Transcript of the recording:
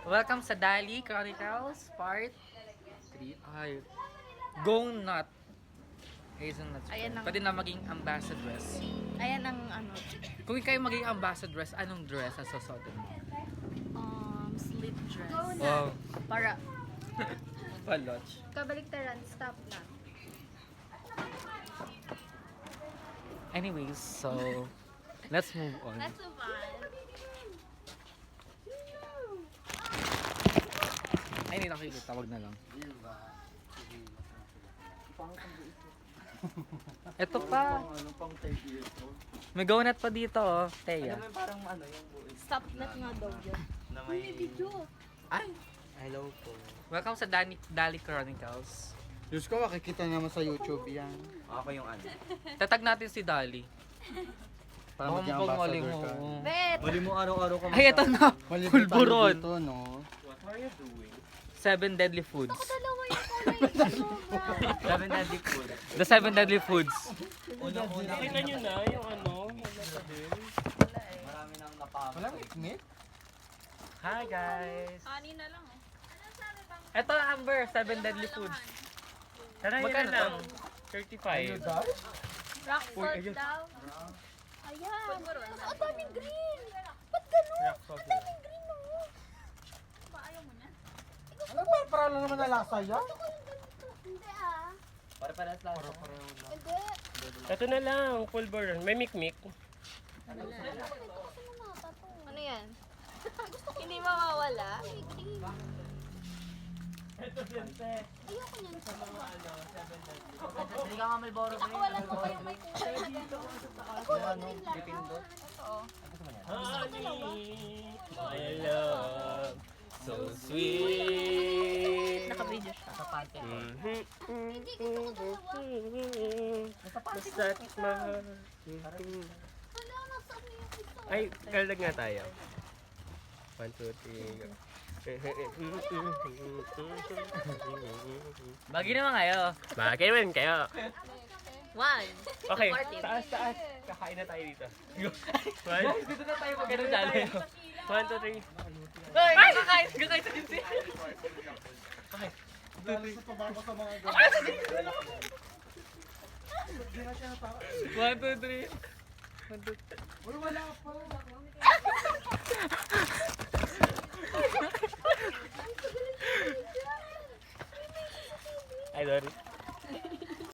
Welcome sa Dali Chronicles Part 3. Ay, Go Nut. Hazelnut Ayan spread. ang- Pwede na maging ambassadress. Ayan ang ano, Kung kayo maging ambassadress, anong dress ang susuotin mo? slip dress. Wow. Para, Paloch. kabaliktaran, stop na. Anyways, so let's move on. Let's move on. Ay, hindi nakikita. Wag na lang. Ito pa. May go-nut pa dito, oh. Teya. Parang ano yung buhay Stop net nga daw yun. na may... Ay! Hello po. Welcome sa Dali Chronicles. Diyos ko, makikita naman sa YouTube yan. Ako yung ano. Tatag natin si Dali. Para Baka maging mapagmali ambassador mo. ka. Bet! Mali mo araw-araw ka Ay, ito na. Mali Pulburon. dito, no? What are you doing? 7 deadly foods. Dalawa yung kulay. Seven deadly food. The 7 deadly foods. Unang-una. Nakita nyo na yung ano, Marami nang napakot. Walang ikmit? Hi guys. Kanina lang eh. Ito Amber, 7 deadly foods. tara yun Magkano na lang. to? 35. Rock salt daw. Ayan. Ang daming green. Ba't ganun? Rock salt na lang. Green mo. Ba, ayaw mo na? Ano ba? Para lang naman na lasa yan? Hindi ah. Para-paras lang. Hindi. Ito na lang, full burn. May mikmik. Ano yan? Hindi mawawala? Ayoko niyan. Hindi ka nga Malboro. Nakawalan mo pa yung may kulay. Ako lang green lang. Ito. Honey, my love, so sweet. Naka-video siya. Hindi gusto ko dalawa. Basta't mahal. Wala, nasaan na yung isa? Ay, kaldag nga tayo. 1, 2, 3, go. Bagi naman kayo. Bagay naman kayo. One. Okay, taas. Kakain na tayo dito. Go. Dito na tayo magkano dyan. 1, 2, 3. Ay! Kakain sa dito. Dali sa pababa sa mga One, two, three. Uy, wala pa. Ay, sorry.